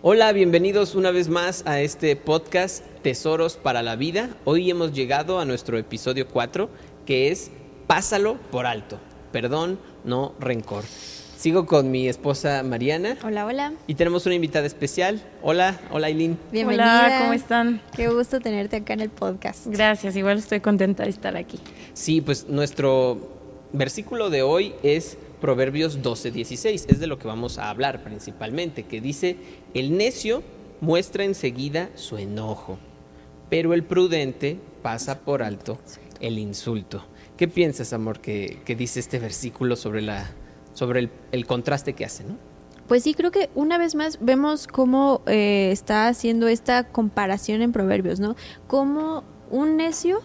Hola, bienvenidos una vez más a este podcast Tesoros para la Vida. Hoy hemos llegado a nuestro episodio 4, que es Pásalo por alto. Perdón, no rencor. Sigo con mi esposa Mariana. Hola, hola. Y tenemos una invitada especial. Hola Aileen. Bienvenida. Hola, ¿cómo están? Qué gusto tenerte acá en el podcast. Gracias, igual estoy contenta de estar aquí. Sí, pues nuestro versículo de hoy es Proverbios 12:16, es de lo que vamos a hablar principalmente, que dice: el necio muestra enseguida su enojo, pero el prudente pasa por alto el insulto. ¿Qué piensas, amor, que dice este versículo sobre el contraste que hace, ¿no? Pues sí, creo que una vez más vemos cómo está haciendo esta comparación en Proverbios, ¿no? Cómo un necio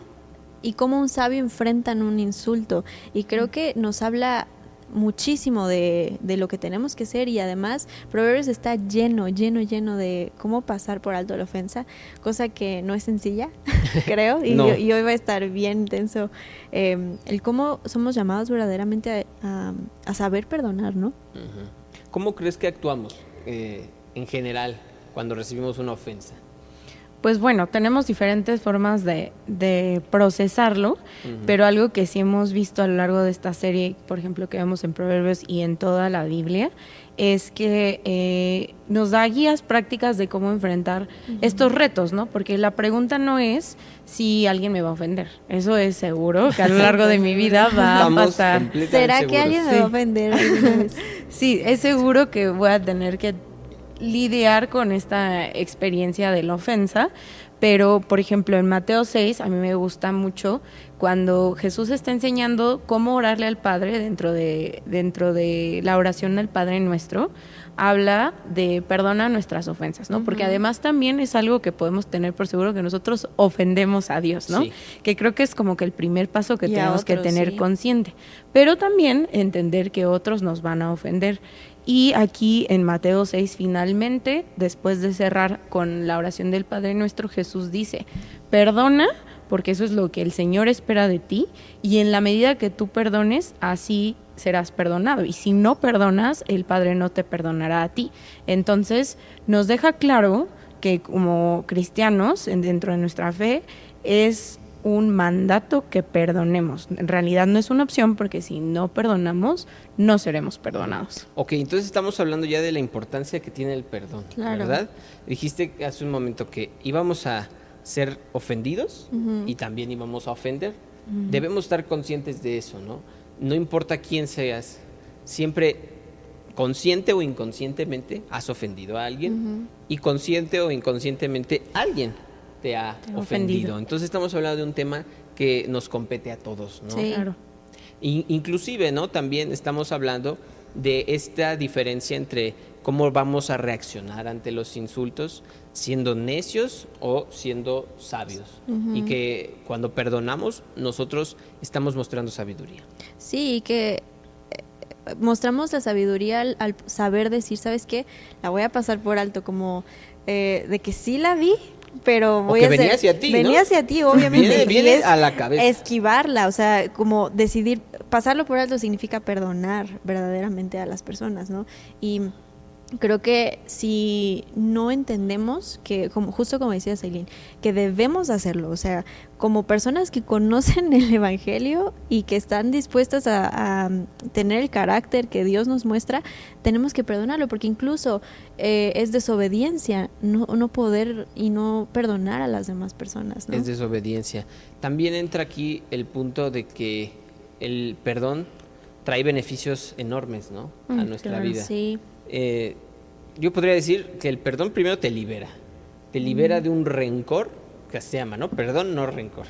y cómo un sabio enfrentan un insulto. Y creo que nos habla muchísimo de lo que tenemos que ser, y además Proverbios está lleno de cómo pasar por alto la ofensa, cosa que no es sencilla, creo, y, No. y hoy va a estar bien intenso el cómo somos llamados verdaderamente a saber perdonar, ¿no? Uh-huh. ¿Cómo crees que actuamos en general cuando recibimos una ofensa? Pues bueno, tenemos diferentes formas de procesarlo, pero algo que sí hemos visto a lo largo de esta serie, por ejemplo, que vemos en Proverbios y en toda la Biblia, es que nos da guías prácticas de cómo enfrentar estos retos, ¿no? Porque la pregunta no es si alguien me va a ofender. Eso es seguro que a lo largo de mi vida va a pasar. ¿Será que alguien me va a ofender alguna vez? Sí, es seguro que voy a tener que lidiar con esta experiencia de la ofensa, pero por ejemplo en Mateo 6 a mí me gusta mucho cuando Jesús está enseñando cómo orarle al Padre dentro de la oración del Padre Nuestro, habla de perdona nuestras ofensas, ¿no? Porque además también es algo que podemos tener por seguro, que nosotros ofendemos a Dios, ¿no? Sí. Que creo que es como que el primer paso que tenemos que tener consciente, pero también entender que otros nos van a ofender. Y aquí en Mateo 6, finalmente, después de cerrar con la oración del Padre Nuestro, Jesús dice: perdona, porque eso es lo que el Señor espera de ti, y en la medida que tú perdones, así serás perdonado. Y si no perdonas, el Padre no te perdonará a ti. Entonces, nos deja claro que como cristianos, dentro de nuestra fe, es un mandato que perdonemos. En realidad no es una opción, porque si no perdonamos, no seremos perdonados. Ok, entonces estamos hablando ya de la importancia que tiene el perdón, claro, ¿verdad? Dijiste hace un momento que íbamos a ser ofendidos y también íbamos a ofender. Debemos estar conscientes de eso, ¿no? No importa quién seas, siempre consciente o inconscientemente has ofendido a alguien y consciente o inconscientemente alguien te ha ofendido. Entonces estamos hablando de un tema que nos compete a todos, ¿no? Sí, claro. Inclusive, ¿no? También estamos hablando de esta diferencia entre cómo vamos a reaccionar ante los insultos, siendo necios o siendo sabios. Y que cuando perdonamos, nosotros estamos mostrando sabiduría. Sí, y que mostramos la sabiduría al saber decir, ¿sabes qué? La voy a pasar por alto, como de que sí la vi, pero voy a hacer... venía hacia ti, venía ¿no? hacia ti, obviamente. Viene a la cabeza. Esquivarla, o sea, como decidir, pasarlo por alto significa perdonar verdaderamente a las personas, ¿no? Y creo que si no entendemos que, justo como decías, Aileen, que debemos hacerlo, o sea, como personas que conocen el Evangelio y que están dispuestas a tener el carácter que Dios nos muestra, tenemos que perdonarlo, porque incluso es desobediencia no poder y no perdonar a las demás personas, ¿no? Es desobediencia. También entra aquí el punto de que el perdón trae beneficios enormes, ¿no? A nuestra vida. Sí. Yo podría decir que el perdón primero te libera de un rencor, que se llama, ¿no? Perdón, no rencor.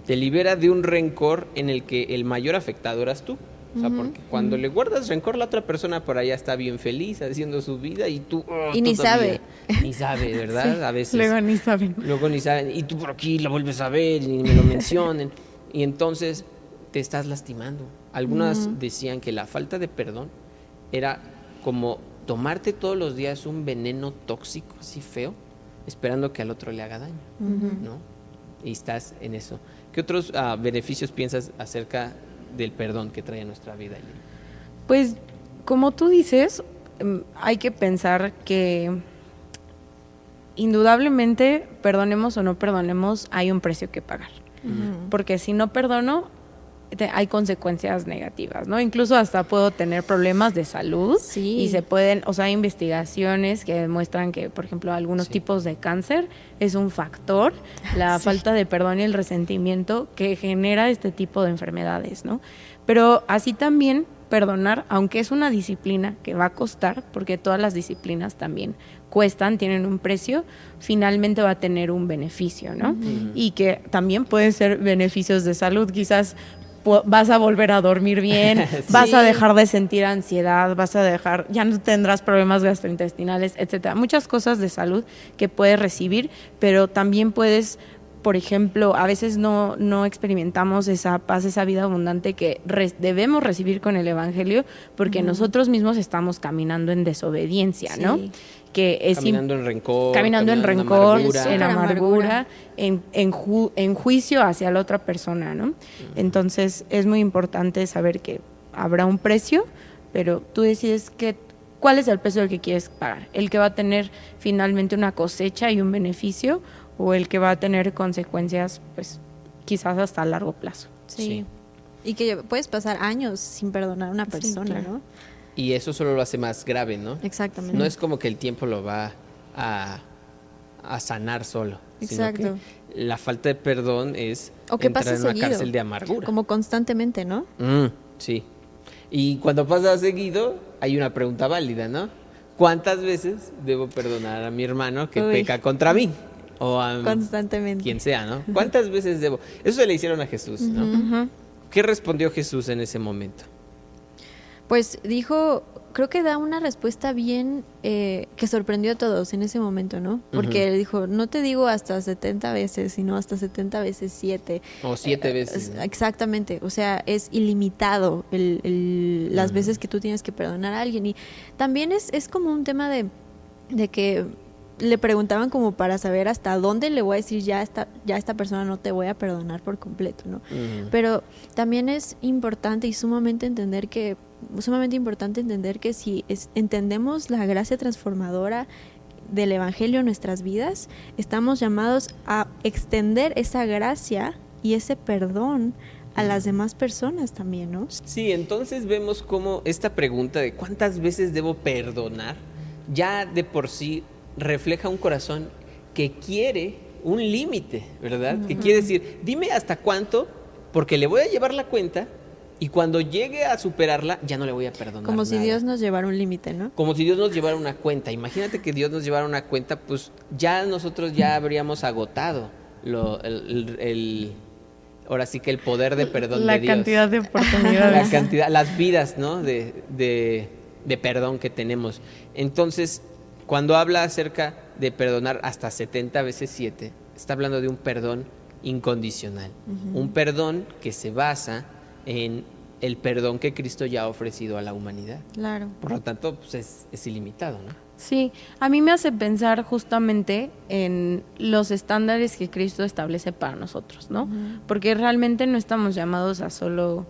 Te libera de un rencor en el que el mayor afectado eras tú. O sea, porque cuando le guardas rencor, la otra persona por allá está bien feliz haciendo su vida y tú... y ni sabe. Ni sabe, ¿verdad? Sí, a veces. Luego ni saben. Y tú por aquí la vuelves a ver y ni me lo mencionen. Y entonces te estás lastimando. Algunas decían que la falta de perdón era como tomarte todos los días un veneno tóxico, así feo, esperando que al otro le haga daño, ¿no? Y estás en eso. ¿Qué otros beneficios piensas acerca del perdón que trae a nuestra vida? Pues, como tú dices, hay que pensar que indudablemente, perdonemos o no perdonemos, hay un precio que pagar. Porque si no perdono, hay consecuencias negativas, ¿no? Incluso hasta puedo tener problemas de salud y se pueden, o sea, hay investigaciones que demuestran que, por ejemplo, algunos tipos de cáncer es un factor, la falta de perdón y el resentimiento que genera este tipo de enfermedades, ¿no? Pero así también perdonar, aunque es una disciplina que va a costar, porque todas las disciplinas también cuestan, tienen un precio, finalmente va a tener un beneficio, ¿no? Y que también pueden ser beneficios de salud, quizás vas a volver a dormir bien, vas a dejar de sentir ansiedad, ya no tendrás problemas gastrointestinales, etcétera. Muchas cosas de salud que puedes recibir, pero también puedes, por ejemplo, a veces no experimentamos esa paz, esa vida abundante que debemos recibir con el Evangelio, porque nosotros mismos estamos caminando en desobediencia, ¿no? Que es caminando en rencor, en amargura, en juicio hacia la otra persona, ¿no? Entonces es muy importante saber que habrá un precio, pero tú decides cuál es el precio que quieres pagar, el que va a tener finalmente una cosecha y un beneficio, o el que va a tener consecuencias, pues quizás hasta a largo plazo. Sí. Y que puedes pasar años sin perdonar a una persona, claro, ¿no? Y eso solo lo hace más grave, ¿no? Exactamente. No es como que el tiempo lo va a sanar solo. Exacto. Sino que la falta de perdón es entrar en una cárcel de amargura. Como constantemente, ¿no? Sí. Y cuando pasa seguido, hay una pregunta válida, ¿no? ¿Cuántas veces debo perdonar a mi hermano que peca contra mí? O a constantemente. Quien sea, ¿no? ¿Cuántas veces debo? Eso se le hicieron a Jesús, ¿no? ¿Qué respondió Jesús en ese momento? Pues dijo, creo que da una respuesta bien que sorprendió a todos en ese momento, ¿no? Porque él dijo, no te digo hasta 70 veces, sino hasta 70 veces 7. O 7 veces. ¿no? Exactamente, o sea, es ilimitado las veces que tú tienes que perdonar a alguien. Y también es como un tema de que le preguntaban como para saber hasta dónde le voy a decir ya esta persona no te voy a perdonar por completo, ¿no? Pero también es importante y sumamente importante entender que si entendemos la gracia transformadora del Evangelio en nuestras vidas, estamos llamados a extender esa gracia y ese perdón a las demás personas también, ¿no? Sí, entonces vemos cómo esta pregunta de ¿cuántas veces debo perdonar? Ya de por sí refleja un corazón que quiere un límite, ¿verdad? Que quiere decir, dime hasta cuánto, porque le voy a llevar la cuenta y cuando llegue a superarla, ya no le voy a perdonar. Como si nada. Dios nos llevara un límite, ¿no? Como si Dios nos llevara una cuenta. Imagínate que Dios nos llevara una cuenta, pues ya nosotros ya habríamos agotado ahora sí que el poder de perdón de Dios. La cantidad de oportunidades. Las vidas, ¿no? de perdón que tenemos. Entonces, cuando habla acerca de perdonar hasta 70 veces 7, está hablando de un perdón incondicional. Un perdón que se basa en el perdón que Cristo ya ha ofrecido a la humanidad. Claro. Por lo tanto, pues es ilimitado, ¿no? Sí, a mí me hace pensar justamente en los estándares que Cristo establece para nosotros, ¿no? Porque realmente no estamos llamados a solo,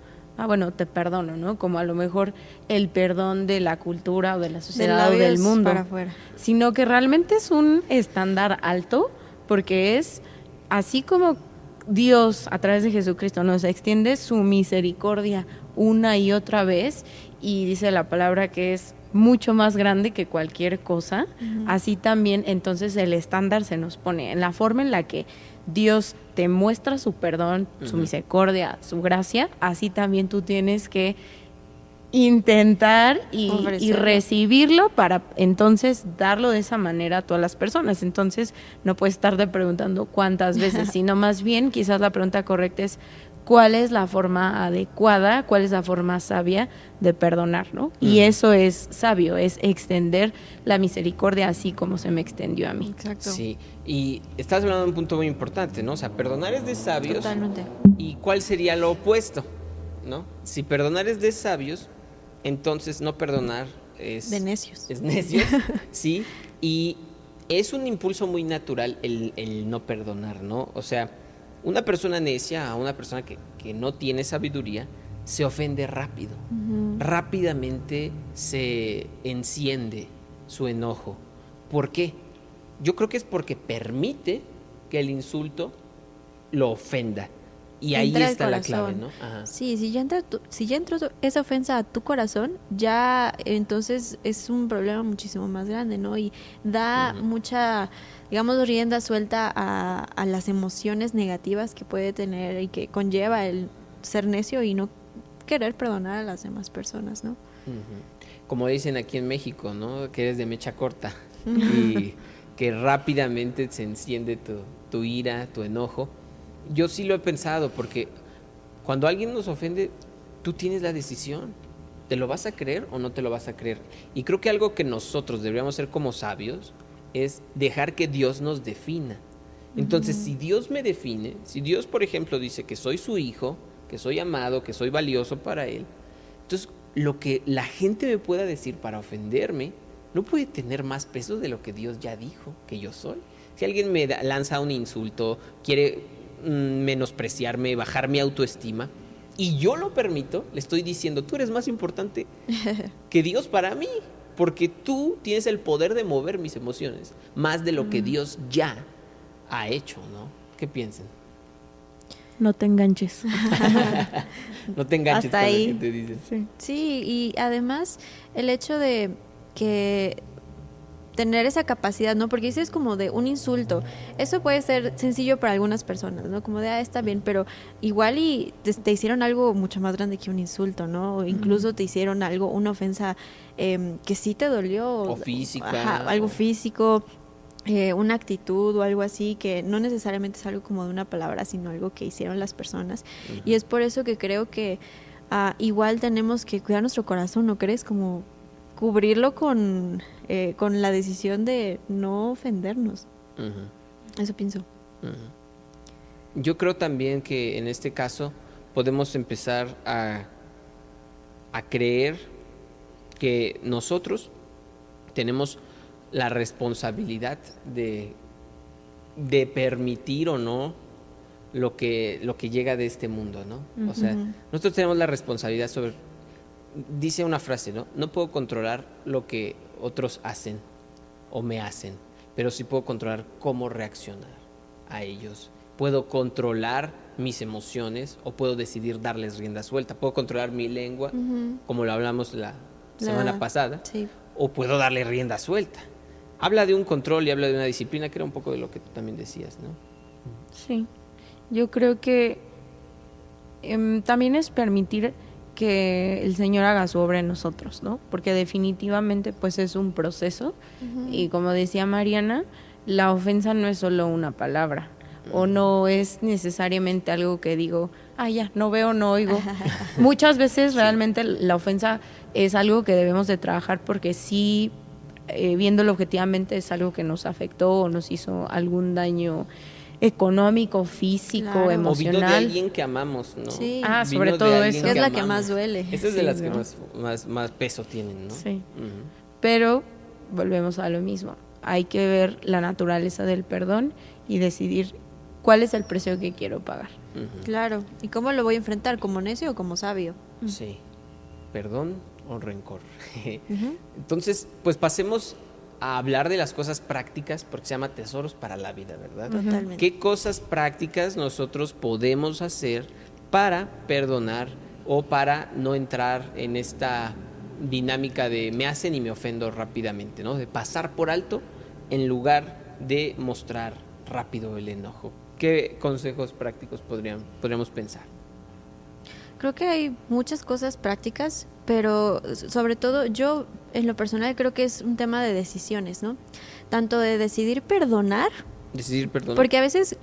te perdono, ¿no? Como a lo mejor el perdón de la cultura o de la sociedad o del mundo, para afuera. Sino que realmente es un estándar alto, porque es así como Dios a través de Jesucristo nos extiende su misericordia una y otra vez, y dice la palabra que es mucho más grande que cualquier cosa, así también entonces el estándar se nos pone en la forma en la que Dios te muestra su perdón, su misericordia, su gracia, así también tú tienes que intentar y recibirlo para entonces darlo de esa manera a todas las personas. Entonces no puedes estarte preguntando cuántas veces, sino más bien quizás la pregunta correcta es cuál es la forma adecuada, cuál es la forma sabia de perdonar, ¿no? Y eso es sabio, es extender la misericordia así como se me extendió a mí. Exacto. Sí, y estás hablando de un punto muy importante, ¿no? O sea, perdonar es de sabios. Totalmente. ¿Y cuál sería lo opuesto, no? Si perdonar es de sabios, entonces no perdonar es de necios. Es necios, sí, y es un impulso muy natural el no perdonar, ¿no? O sea, una persona necia, a una persona que no tiene sabiduría, se ofende rápido. Rápidamente se enciende su enojo. ¿Por qué? Yo creo que es porque permite que el insulto lo ofenda. Y ahí Entra el está la corazón. clave, ¿no? Ajá. Sí, si ya entró esa ofensa a tu corazón, ya entonces es un problema muchísimo más grande, ¿no? Y da mucha, digamos, rienda suelta a las emociones negativas que puede tener y que conlleva el ser necio y no querer perdonar a las demás personas, ¿no? Como dicen aquí en México, ¿no? Que eres de mecha corta y que rápidamente se enciende tu ira, tu enojo. Yo sí lo he pensado, porque cuando alguien nos ofende, tú tienes la decisión. ¿Te lo vas a creer o no te lo vas a creer? Y creo que algo que nosotros deberíamos hacer como sabios es dejar que Dios nos defina. Entonces, si Dios me define, si Dios, por ejemplo, dice que soy su hijo, que soy amado, que soy valioso para Él, entonces lo que la gente me pueda decir para ofenderme no puede tener más peso de lo que Dios ya dijo que yo soy. Si alguien me lanza un insulto, quiere menospreciarme, bajar mi autoestima, y yo lo permito, le estoy diciendo, tú eres más importante que Dios para mí, porque tú tienes el poder de mover mis emociones, más de lo que Dios ya ha hecho, ¿no? ¿Qué piensan? No te enganches. No te enganches Hasta con ahí. lo que te dicen. Sí. Sí, y además el hecho de que tener esa capacidad, ¿no? Porque dices como de un insulto. Eso puede ser sencillo para algunas personas, ¿no? Como de, está bien, pero igual y te hicieron algo mucho más grande que un insulto, ¿no? O incluso te hicieron algo, una ofensa que sí te dolió. O física. Ajá, algo físico, una actitud o algo así, que no necesariamente es algo como de una palabra, sino algo que hicieron las personas. Y es por eso que creo que igual tenemos que cuidar nuestro corazón, ¿no crees? Como cubrirlo con la decisión de no ofendernos. Eso pienso. Yo creo también que en este caso podemos empezar a creer que nosotros tenemos la responsabilidad de permitir o no lo que llega de este mundo, ¿no? O sea, nosotros tenemos la responsabilidad sobre... Dice una frase, ¿no? No puedo controlar lo que otros hacen o me hacen, pero sí puedo controlar cómo reaccionar a ellos. Puedo controlar mis emociones o puedo decidir darles rienda suelta. Puedo controlar mi lengua, como lo hablamos la semana pasada, sí. O puedo darle rienda suelta. Habla de un control y habla de una disciplina, que era un poco de lo que tú también decías, ¿no? Sí, yo creo que también es permitir que el Señor haga su obra en nosotros, ¿no? Porque definitivamente pues es un proceso y como decía Mariana, la ofensa no es solo una palabra o no es necesariamente algo que digo, ya, no veo, no oigo. Muchas veces realmente la ofensa es algo que debemos de trabajar porque sí, viéndolo objetivamente, es algo que nos afectó o nos hizo algún daño económico, físico, Claro. emocional. O vino de alguien que amamos, ¿no? Sí. Sobre Vino de todo alguien eso. Que es la amamos. que más duele. Esa es de Sí, las que ¿no? más peso tienen, ¿no? Sí. Pero volvemos a lo mismo. Hay que ver la naturaleza del perdón y decidir cuál es el precio que quiero pagar. Claro. ¿Y cómo lo voy a enfrentar? ¿Como necio o como sabio? Sí. Perdón o rencor. Entonces, pues pasemos a hablar de las cosas prácticas, porque se llama tesoros para la vida, ¿verdad? Totalmente. ¿Qué cosas prácticas nosotros podemos hacer para perdonar o para no entrar en esta dinámica de me hacen y me ofendo rápidamente, ¿no? De pasar por alto en lugar de mostrar rápido el enojo. ¿Qué consejos prácticos podríamos pensar? Creo que hay muchas cosas prácticas, pero sobre todo yo en lo personal creo que es un tema de decisiones, ¿no? Tanto de decidir perdonar, Decidir perdonar. porque a veces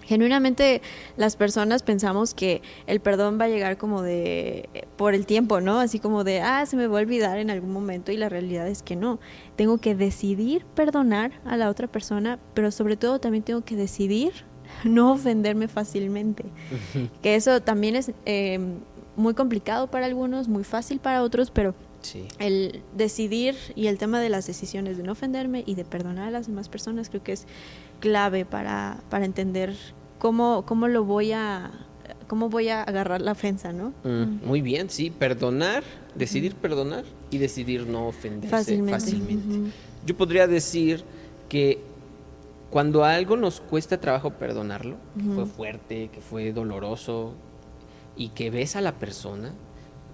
genuinamente las personas pensamos que el perdón va a llegar como de por el tiempo, ¿no? Así como de, se me va a olvidar en algún momento, y la realidad es que no. Tengo que decidir perdonar a la otra persona, pero sobre todo también tengo que decidir no ofenderme fácilmente. Que eso también es muy complicado para algunos, muy fácil para otros, pero Sí. el decidir y el tema de las decisiones de no ofenderme y de perdonar a las demás personas creo que es clave para entender cómo voy a agarrar la ofensa, ¿no? Muy bien, sí, perdonar, decidir perdonar y decidir no ofenderse fácilmente. Yo podría decir que cuando a algo nos cuesta trabajo perdonarlo, que fue fuerte, que fue doloroso, y que ves a la persona,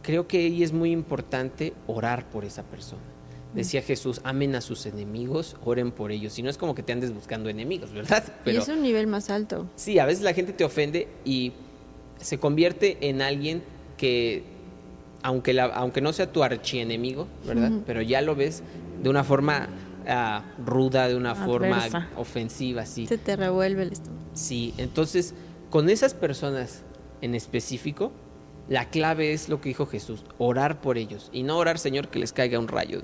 creo que ahí es muy importante orar por esa persona. Decía Jesús, amen a sus enemigos, oren por ellos. Y no es como que te andes buscando enemigos, ¿verdad? Pero, y es un nivel más alto. Sí, a veces la gente te ofende y se convierte en alguien que, aunque no sea tu archienemigo, ¿verdad? Pero ya lo ves de una forma ruda, de una adversa, forma ofensiva, sí. Se te revuelve el estómago. Sí, entonces, con esas personas en específico, la clave es lo que dijo Jesús, orar por ellos. Y no orar, Señor, que les caiga un rayo.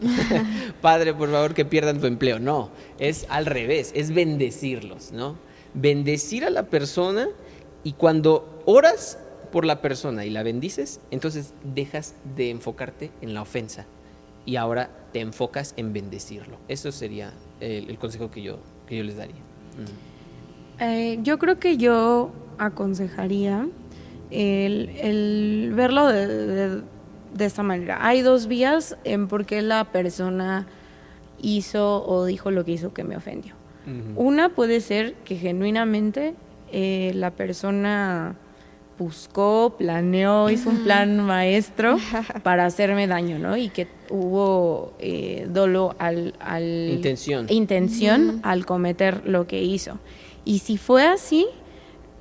Padre, por favor, que pierdan tu empleo. No, es al revés, es bendecirlos, ¿no? Bendecir a la persona, y cuando oras por la persona y la bendices, entonces dejas de enfocarte en la ofensa y ahora te enfocas en bendecirlo. Eso sería el consejo que yo les daría. Yo creo que yo aconsejaría el verlo de esta manera. Hay dos vías en por qué la persona hizo o dijo lo que hizo que me ofendió. Una puede ser que genuinamente la persona buscó, planeó, hizo un plan maestro para hacerme daño, ¿no? Y que hubo dolo intención al cometer lo que hizo. Y si fue así,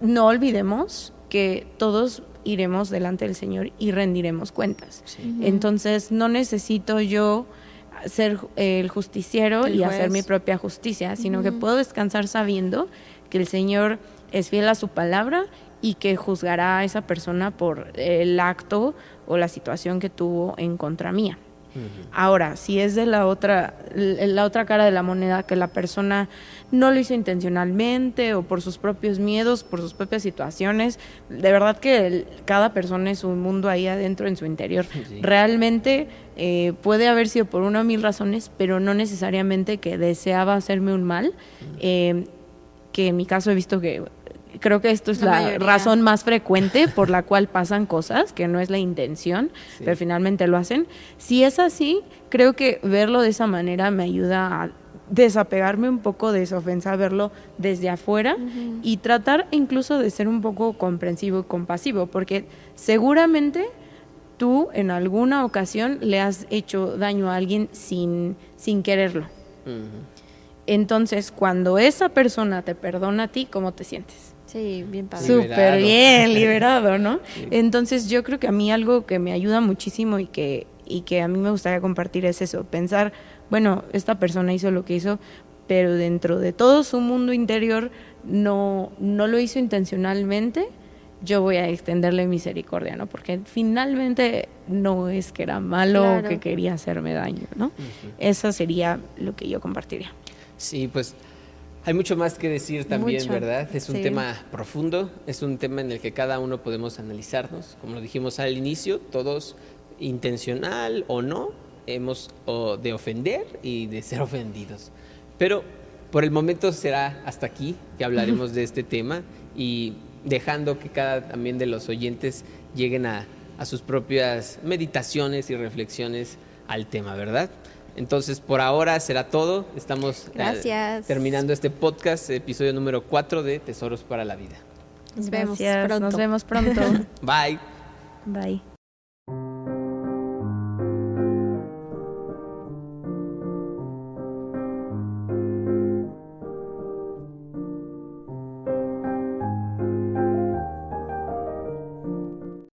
no olvidemos que todos iremos delante del Señor y rendiremos cuentas. Sí. Entonces, no necesito yo ser el justiciero y hacer mi propia justicia, sino que puedo descansar sabiendo que el Señor es fiel a su palabra y que juzgará a esa persona por el acto o la situación que tuvo en contra mía. Ahora, si es de la otra cara de la moneda, que la persona no lo hizo intencionalmente o por sus propios miedos, por sus propias situaciones, de verdad que cada persona es un mundo ahí adentro en su interior. Sí. Realmente puede haber sido por una o mil razones, pero no necesariamente que deseaba hacerme un mal, que en mi caso he visto que creo que esto es la razón más frecuente por la cual pasan cosas, que no es la intención, pero finalmente lo hacen. Si es así, creo que verlo de esa manera me ayuda a desapegarme un poco de esa ofensa, verlo desde afuera y tratar incluso de ser un poco comprensivo y compasivo, porque seguramente tú en alguna ocasión le has hecho daño a alguien sin quererlo. Entonces, cuando esa persona te perdona a ti, ¿cómo te sientes? Sí, bien padre. Súper bien, liberado, ¿no? Sí. Entonces yo creo que a mí algo que me ayuda muchísimo y que a mí me gustaría compartir es eso, pensar, bueno, esta persona hizo lo que hizo, pero dentro de todo su mundo interior no lo hizo intencionalmente, yo voy a extenderle misericordia, ¿no? Porque finalmente no es que era malo o que quería hacerme daño, ¿no? Eso sería lo que yo compartiría. Sí, pues hay mucho más que decir también, ¿verdad? Es un tema profundo, es un tema en el que cada uno podemos analizarnos. Como lo dijimos al inicio, todos, intencional o no, hemos de ofender y de ser ofendidos. Pero por el momento será hasta aquí que hablaremos de este tema y dejando que cada también de los oyentes lleguen a sus propias meditaciones y reflexiones al tema, ¿verdad? Entonces, por ahora será todo. Estamos terminando este podcast, episodio número 4 de Tesoros para la Vida. Nos vemos pronto. Bye. Bye. Bye.